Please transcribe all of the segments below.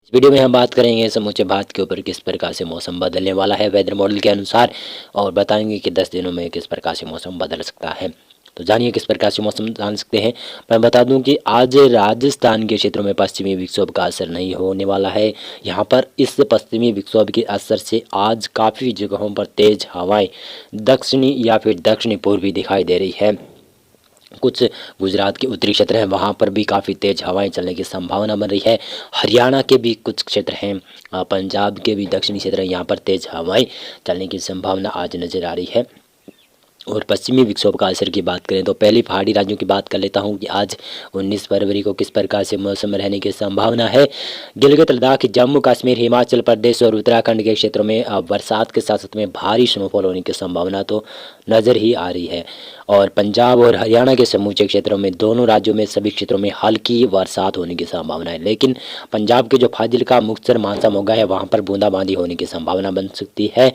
इस वीडियो में हम बात करेंगे समूचे भारत के ऊपर किस प्रकार से मौसम बदलने वाला है वेदर मॉडल के अनुसार और बताएंगे कि 10 दिनों में किस प्रकार से मौसम बदल सकता है। तो जानिए किस प्रकार से मौसम जान सकते हैं। मैं बता दूं कि आज राजस्थान के क्षेत्रों में पश्चिमी विक्षोभ का असर नहीं होने वाला है। यहाँ पर इस पश्चिमी विक्षोभ के असर से आज काफ़ी जगहों पर तेज हवाएं दक्षिणी या फिर दक्षिणी पूर्वी दिखाई दे रही है। कुछ गुजरात के उत्तरी क्षेत्र हैं, वहाँ पर भी काफ़ी तेज़ हवाएं चलने की संभावना बन रही है। हरियाणा के भी कुछ क्षेत्र हैं, पंजाब के भी दक्षिणी क्षेत्र हैं, यहाँ पर तेज़ हवाएं चलने की संभावना आज नज़र आ रही है। और पश्चिमी विक्षोभ का असर की बात करें तो पहली पहाड़ी राज्यों की बात कर लेता हूं कि आज 19 फरवरी को किस प्रकार से मौसम रहने की संभावना है। गिलगित लद्दाख, जम्मू कश्मीर, हिमाचल प्रदेश और उत्तराखंड के क्षेत्रों में बरसात के साथ साथ में भारी स्नोफॉल होने की संभावना तो नज़र ही आ रही है। और पंजाब और हरियाणा के समूचे क्षेत्रों में, दोनों राज्यों में सभी क्षेत्रों में हल्की बरसात होने की संभावना है। लेकिन पंजाब के जो फाजिल्का, मुक्तसर, मानसा, मोगा है, वहाँ पर बूंदाबांदी होने की संभावना बन सकती है।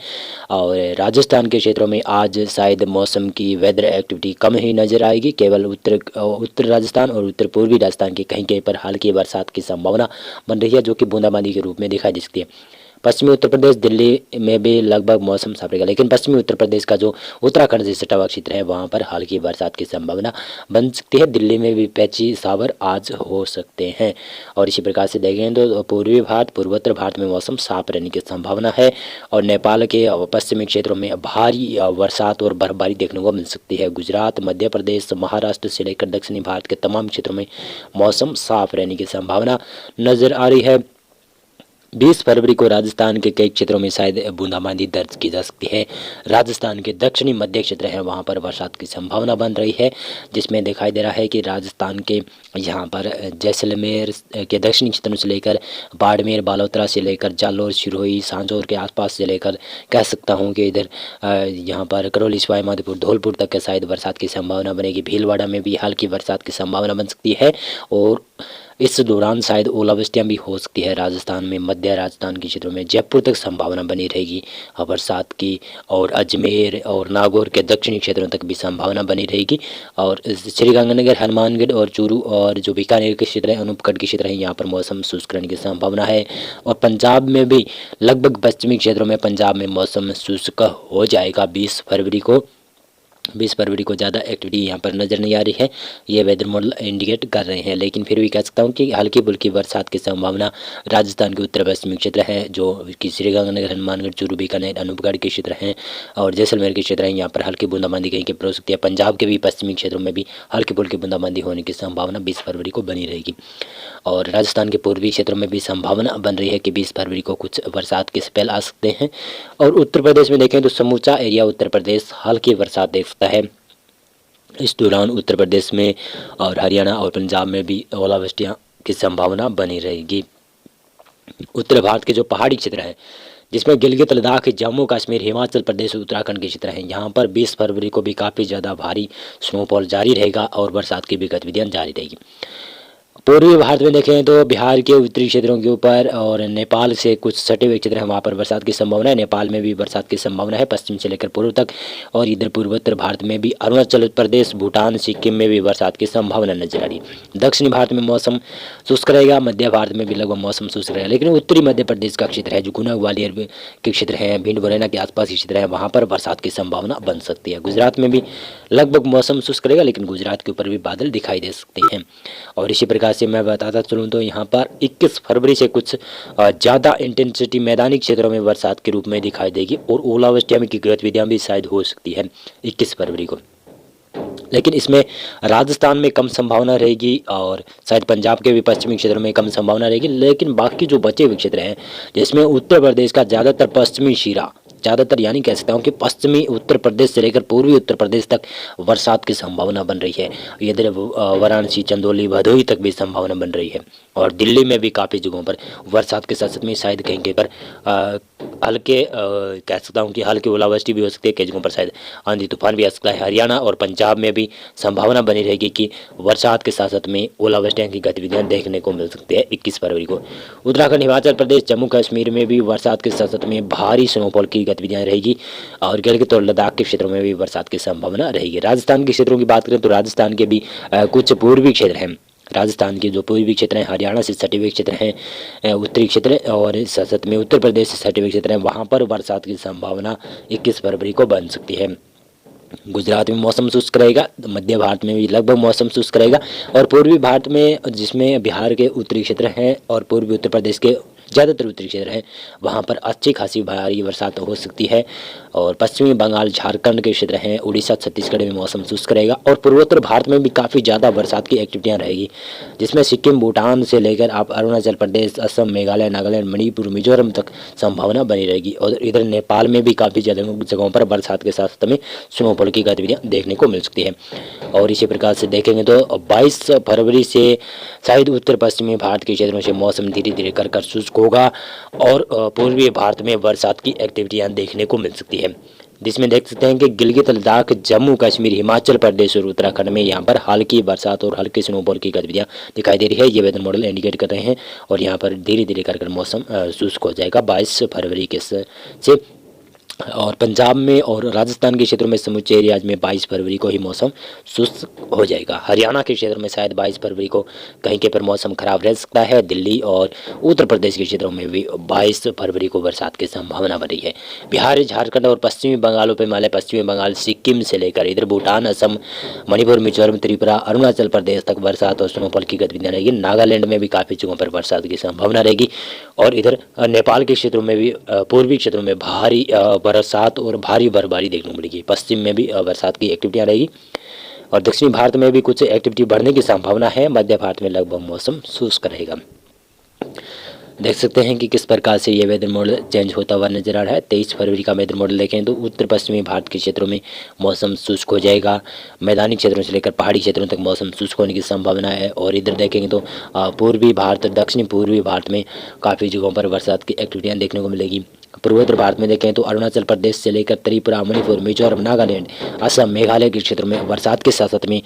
और राजस्थान के क्षेत्रों में आज शायद मौसम की वेदर एक्टिविटी कम ही नज़र आएगी। केवल उत्तर राजस्थान और उत्तर पूर्वी राजस्थान के कहीं कहीं पर हल्की बरसात की संभावना बन रही है, जो कि बूंदाबांदी के रूप में दिखाई दे सकती है। पश्चिमी उत्तर प्रदेश, दिल्ली में भी लगभग मौसम साफ रहेगा, लेकिन पश्चिमी उत्तर प्रदेश का जो उत्तराखंड से सटा हुआ क्षेत्र है, वहाँ पर हल्की बरसात की संभावना बन सकती है। दिल्ली में भी पैची सावर आज हो सकते हैं। और इसी प्रकार से देखें तो पूर्वी भारत, पूर्वोत्तर भारत में मौसम साफ रहने की संभावना है। और नेपाल के पश्चिमी क्षेत्रों में भारी बरसात और बर्फबारी देखने को मिल सकती है। गुजरात, मध्य प्रदेश, महाराष्ट्र से लेकर दक्षिणी भारत के तमाम क्षेत्रों में मौसम साफ रहने की संभावना नज़र आ रही है। 20 फरवरी को राजस्थान के कई क्षेत्रों में शायद बूंदाबांदी दर्ज की जा सकती है। राजस्थान के दक्षिणी मध्य क्षेत्र हैं, वहाँ पर बरसात की संभावना बन रही है, जिसमें दिखाई दे रहा है कि राजस्थान के यहाँ पर जैसलमेर के दक्षिणी क्षेत्रों से लेकर बाड़मेर, बालोतरा से लेकर जालौर, सिरोही, सांचौर के आसपास से लेकर कह सकता हूँ कि इधर यहाँ पर करौली, सवाई माधोपुर, धौलपुर तक के शायद बरसात की संभावना बनेगी। भीलवाड़ा में भी हल्की बरसात की संभावना बन सकती है। और इस दौरान शायद ओलावृष्टियाँ भी हो सकती है राजस्थान में। मध्य राजस्थान के क्षेत्रों में जयपुर तक संभावना बनी रहेगी बरसात की। और अजमेर और नागौर के दक्षिणी क्षेत्रों तक भी संभावना बनी रहेगी। और श्रीगंगानगर, हनुमानगढ़ और चूरू और जो बीकानेर के क्षेत्र हैं, अनूपगढ़ के क्षेत्र हैं, यहाँ पर मौसम शुष्क रहने की संभावना है। और पंजाब में भी लगभग पश्चिमी क्षेत्रों में पंजाब में मौसम शुष्क हो जाएगा 20 फरवरी को। 20 फरवरी को ज़्यादा एक्टिविटी यहाँ पर नज़र नहीं आ रही है, ये वेदर मॉडल इंडिकेट कर रहे हैं। लेकिन फिर भी कह सकता हूँ कि हल्की फुल्की बरसात की संभावना राजस्थान के उत्तर पश्चिमी क्षेत्र है, जो कि श्रीगंगानगर, हनुमानगढ़, चूरू, बीकानेर, अनूपगढ़ के क्षेत्र हैं और जैसलमेर के क्षेत्र हैं, यहाँ पर हल्की बूंदाबांदी कहीं कहीं हो सकती है। पंजाब के भी पश्चिमी क्षेत्रों में भी हल्की फुल्की बूंदाबांदी होने की संभावना 20 फरवरी को बनी रहेगी। और राजस्थान के पूर्वी क्षेत्रों में भी संभावना बन रही है कि 20 फरवरी को कुछ बरसात के स्पेल आ सकते हैं। और उत्तर प्रदेश में देखें तो समूचा एरिया उत्तर प्रदेश हल्की बरसात देख सकता है इस दौरान। उत्तर प्रदेश में और हरियाणा और पंजाब में भी ओलावृष्टियाँ की संभावना बनी रहेगी। उत्तर भारत के जो पहाड़ी क्षेत्र हैं, जिसमें गिलगित लद्दाख, जम्मू कश्मीर, हिमाचल प्रदेश, उत्तराखंड के क्षेत्र हैं, यहाँ पर 20 फरवरी को भी काफ़ी ज़्यादा भारी स्नोफॉल जारी रहेगा और बरसात की भी गतिविधियाँ जारी रहेगी। पूर्वी भारत में देखें तो बिहार के उत्तरी क्षेत्रों के ऊपर और नेपाल से कुछ सटे हुए क्षेत्र हैं, वहाँ पर बरसात की संभावना है। नेपाल में भी बरसात की संभावना है, पश्चिम से लेकर पूर्व तक। और इधर पूर्वोत्तर भारत में भी अरुणाचल प्रदेश, भूटान, सिक्किम में भी बरसात की संभावना नजर आ रही है। दक्षिणी भारत में मौसम शुष्क रहेगा, मध्य भारत में भी लगभग मौसम शुष्क रहेगा। लेकिन उत्तरी मध्य प्रदेश का क्षेत्र है, जो गुना ग्वालियर के क्षेत्र हैं, भिंड मुरैना के आसपास के क्षेत्र हैं, वहाँ पर बरसात की संभावना बन सकती है। गुजरात में भी लगभग मौसम शुष्क रहेगा, लेकिन गुजरात के ऊपर भी बादल दिखाई दे सकते हैं। और इसी प्रकार से मैं बताता चलूँ तो यहाँ पर 21 फरवरी से कुछ ज़्यादा इंटेंसिटी मैदानी क्षेत्रों में बरसात के रूप में दिखाई देगी और ओलावृष्टियाँ की गतिविधियाँ भी शायद हो सकती है 21 फरवरी को। लेकिन इसमें राजस्थान में कम संभावना रहेगी और शायद पंजाब के भी पश्चिमी क्षेत्रों में कम संभावना रहेगी। लेकिन बाकी जो बचे हुए क्षेत्र हैं, जिसमें उत्तर प्रदेश का ज़्यादातर पश्चिमी शिरा, ज़्यादातर यानी कह सकता हूँ कि पश्चिमी उत्तर प्रदेश से लेकर पूर्वी उत्तर प्रदेश तक बरसात की संभावना बन रही है। इधर वाराणसी, चंदौली, भदोही तक भी संभावना बन रही है। और दिल्ली में भी काफ़ी जगहों पर बरसात के साथ साथ में शायद कहीं कहीं पर हल्के कह सकता हूँ कि हल्की ओलावृष्टि भी हो सकती है, कई जगहों पर शायद आंधी तूफान भी आ सकता है। हरियाणा और पंजाब में भी संभावना बनी रहेगी कि बरसात के साथ साथ में ओलावृष्टियाँ की गतिविधियाँ देखने को मिल सकती है 21 फरवरी को। उत्तराखंड, हिमाचल प्रदेश, जम्मू कश्मीर में भी बरसात के साथ साथ में भारी स्नोफॉल की गतिविधियाँ रहेगी और गिलगित और लद्दाख के क्षेत्रों में भी बरसात की संभावना रहेगी। राजस्थान के क्षेत्रों की बात करें तो राजस्थान के भी कुछ पूर्वी क्षेत्र हैं, राजस्थान के जो पूर्वी क्षेत्र हैं, हरियाणा से सटे हुए क्षेत्र हैं, उत्तरी क्षेत्र और साथ में उत्तर प्रदेश से सटे हुए क्षेत्र हैं, वहाँ पर बरसात की संभावना 21 फरवरी को बन सकती है। गुजरात में मौसम शुष्क रहेगा, मध्य भारत में भी लगभग मौसम शुष्क रहेगा और पूर्वी भारत में, जिसमें बिहार के उत्तरी क्षेत्र हैं और पूर्वी उत्तर प्रदेश के ज़्यादातर उत्तरी क्षेत्र हैं, वहाँ पर अच्छी खासी भारी बरसात हो सकती है। और पश्चिमी बंगाल, झारखंड के क्षेत्र हैं, उड़ीसा, छत्तीसगढ़ में मौसम शुष्क रहेगा और पूर्वोत्तर भारत में भी काफ़ी ज़्यादा बरसात की एक्टिविटियाँ रहेगी, जिसमें सिक्किम, भूटान से लेकर आप अरुणाचल प्रदेश, असम, मेघालय, नागालैंड, मणिपुर, मिजोरम तक संभावना बनी रहेगी। और इधर नेपाल में भी काफ़ी जगहों पर बरसात के साथ में स्नोफॉल की गतिविधियाँ देखने को मिल सकती है। और इसी प्रकार से देखेंगे तो 22 फरवरी से शायद उत्तर पश्चिमी भारत के क्षेत्रों से मौसम धीरे धीरे कर शुष्क होगा और पूर्वी भारत में बरसात की एक्टिविटियाँ देखने को मिल सकती है, जिसमें देख सकते हैं कि गिलगित, लद्दाख, जम्मू कश्मीर, हिमाचल प्रदेश और उत्तराखंड में यहाँ पर हल्की बरसात और हल्की स्नोफॉल की गतिविधियाँ दिखाई दे रही है। ये वेदर मॉडल इंडिकेट कर रहे हैं और यहाँ पर धीरे धीरे कर मौसम शुष्क हो जाएगा 22 फरवरी के से। और पंजाब में और राजस्थान के क्षेत्रों में समूचे एरियाज में 22 फरवरी को ही मौसम शुष्क हो जाएगा। हरियाणा के क्षेत्र में शायद 22 फरवरी को कहीं के पर मौसम खराब रह सकता है। दिल्ली और उत्तर प्रदेश के क्षेत्रों में भी 22 फरवरी को बरसात की संभावना बनी है। बिहार, झारखंड और पश्चिमी बंगालों पर हिमालय, पश्चिमी बंगाल, सिक्किम से लेकर इधर भूटान, असम, मणिपुर, मिजोरम, त्रिपुरा, अरुणाचल प्रदेश तक बरसात और स्नोफॉल की गतिविधियाँ रहेगी। नागालैंड में भी काफ़ी जगहों पर बरसात की संभावना रहेगी और इधर नेपाल के क्षेत्रों में भी, पूर्वी क्षेत्रों में भारी बरसात और भारी बर्फबारी देखने को मिलेगी। पश्चिम में भी बरसात की एक्टिविटियाँ रहेगी और दक्षिणी भारत में भी कुछ एक्टिविटी बढ़ने की संभावना है। मध्य भारत में लगभग मौसम शुष्क रहेगा। देख सकते हैं कि किस प्रकार से ये वेदर मॉडल चेंज होता हुआ नजर आ रहा है। 23 फरवरी का वेदर मॉडल देखें तो उत्तर पश्चिमी भारत के क्षेत्रों में मौसम शुष्क हो जाएगा। मैदानी क्षेत्रों से लेकर पहाड़ी क्षेत्रों तक मौसम शुष्क होने की संभावना है। और इधर देखेंगे तो पूर्वी भारत, दक्षिणी पूर्वी भारत में काफ़ी जगहों पर बरसात की एक्टिविटियाँ देखने को मिलेगी। पूर्वोत्तर भारत में देखें तो अरुणाचल प्रदेश से लेकर त्रिपुरा, मणिपुर, मिजोरम, नागालैंड, असम, मेघालय के क्षेत्रों में बरसात के साथ साथ में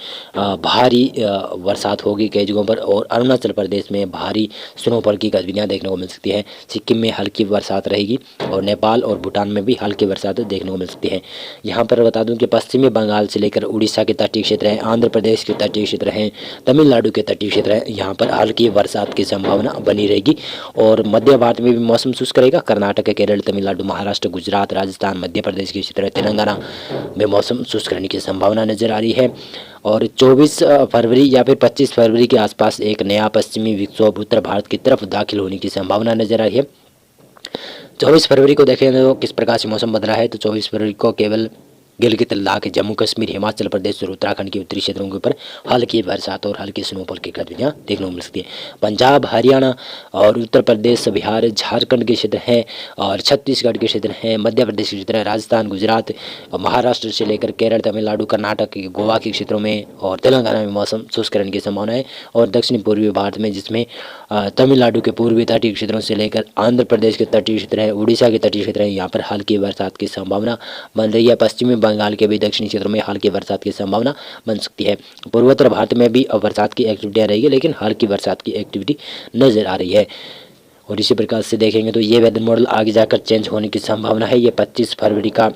भारी बरसात होगी कई जगहों पर और अरुणाचल प्रदेश में भारी स्नोफॉल की गतिविधियाँ देखने को मिल सकती है। सिक्किम में हल्की बरसात रहेगी और नेपाल और भूटान में भी हल्की बरसात देखने को मिल सकती है। यहाँ पर बता दूँ कि पश्चिमी बंगाल से लेकर उड़ीसा के तटीय क्षेत्र हैं, आंध्र प्रदेश के तटीय क्षेत्र हैं, तमिलनाडु के तटीय क्षेत्र हैं, यहाँ पर हल्की बरसात की संभावना बनी रहेगी। और मध्य भारत में भी मौसम शुष्क रहेगा। कर्नाटक, केरल, तमिलनाडु, महाराष्ट्र, गुजरात, राजस्थान, मध्य प्रदेश के क्षेत्र, तेलंगाना में मौसम शुष्क रहने की संभावना नजर आ रही है। और 24 फरवरी या फिर 25 फरवरी के आसपास एक नया पश्चिमी विक्षोभ उत्तर भारत की तरफ दाखिल होने की संभावना नजर आ रही है। 24 फरवरी को देखें तो किस प्रकार से मौसम बदला है, तो 24 फरवरी को केवल गिलगित, लद्दाख, जम्मू कश्मीर, हिमाचल प्रदेश और उत्तराखंड के उत्तरी क्षेत्रों के ऊपर हल्की बरसात और हल्की स्नोफॉल की गतिविधियाँ देखने को मिल सकती है। पंजाब, हरियाणा और उत्तर प्रदेश, बिहार, झारखंड के क्षेत्र हैं और छत्तीसगढ़ के क्षेत्र हैं, मध्य प्रदेश के क्षेत्र हैं, राजस्थान, गुजरात, महाराष्ट्र से लेकर केरल, तमिलनाडु, कर्नाटक, गोवा के क्षेत्रों में और तेलंगाना में मौसम शुष्क रहने की संभावना है। और दक्षिण पूर्वी भारत में, जिसमें तमिलनाडु के पूर्वी तटीय क्षेत्रों से लेकर आंध्र प्रदेश के तटीय क्षेत्र है, उड़ीसा के तटीय क्षेत्र है, यहाँ पर हल्की बरसात की संभावना बन रही है। पश्चिमी बंगाल के भी दक्षिणी क्षेत्रों में हल्की बरसात की संभावना बन सकती है। पूर्वोत्तर भारत में भी बरसात की एक्टिविटियाँ रहेगी, लेकिन हल्की बरसात की एक्टिविटी नजर आ रही है। और इसी प्रकार से देखेंगे तो ये वेदर मॉडल आगे जाकर चेंज होने की संभावना है। ये 25 फरवरी का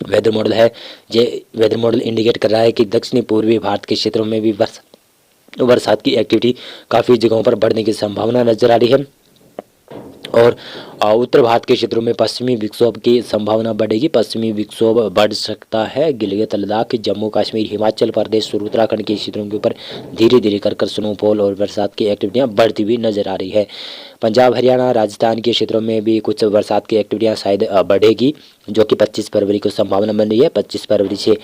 वेदर मॉडल है। ये वेदर मॉडल इंडिकेट कर रहा है कि दक्षिणी पूर्वी भारत के क्षेत्रों में भी बरसात की एक्टिविटी काफ़ी जगहों पर बढ़ने की संभावना नजर आ रही है। और उत्तर भारत के क्षेत्रों में पश्चिमी विक्षोभ की संभावना बढ़ेगी। पश्चिमी विक्षोभ बढ़ सकता है। गिलगित, लद्दाख, जम्मू कश्मीर, हिमाचल प्रदेश और उत्तराखंड के क्षेत्रों के ऊपर धीरे धीरे कर स्नोफॉल और बरसात की एक्टिविटियाँ बढ़ती हुई नजर आ रही है। पंजाब, हरियाणा, राजस्थान के क्षेत्रों में भी कुछ बरसात की एक्टिविटियाँ शायद बढ़ेगी, जो कि 25 फरवरी को संभावना बन रही है। 25 फरवरी से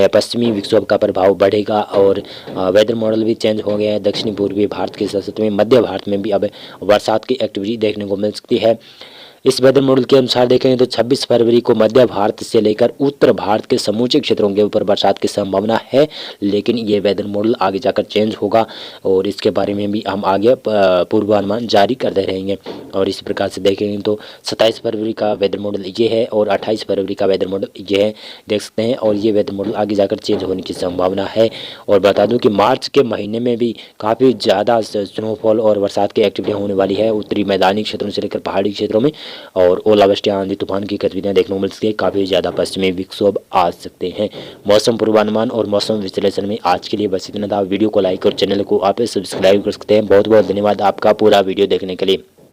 पश्चिमी विक्षोभ का प्रभाव बढ़ेगा और वेदर मॉडल भी चेंज हो गया है। दक्षिणी पूर्वी भारत के साथ में मध्य भारत में भी अब बरसात की एक्टिविटी देखने को मिल सकती है। इस वेदर मॉडल के अनुसार देखें तो 26 फरवरी को मध्य भारत से लेकर उत्तर भारत के समूचे क्षेत्रों के ऊपर बरसात की संभावना है, लेकिन ये वेदर मॉडल आगे जाकर चेंज होगा और इसके बारे में भी हम आगे पूर्वानुमान जारी करते रहेंगे। और इस प्रकार से देखेंगे तो 27 फरवरी का वेदर मॉडल ये है और 28 फरवरी का वेदर मॉडल ये है, देख सकते हैं। और ये वेदर मॉडल आगे जाकर चेंज होने की संभावना है। और बता दूँ कि मार्च के महीने में भी काफ़ी ज़्यादा स्नोफॉल और बरसात की एक्टिविटी होने वाली है उत्तरी मैदानी क्षेत्रों से लेकर पहाड़ी क्षेत्रों में। और ओलावृष्टि आंधी तूफान की गतिविधियां देखने को मिल सकती है। काफ़ी ज़्यादा पश्चिमी विक्षोभ आ सकते हैं। मौसम पूर्वानुमान और मौसम विश्लेषण में आज के लिए बस इतना था। वीडियो को लाइक और चैनल को आप सब्सक्राइब कर सकते हैं। बहुत बहुत धन्यवाद आपका पूरा वीडियो देखने के लिए।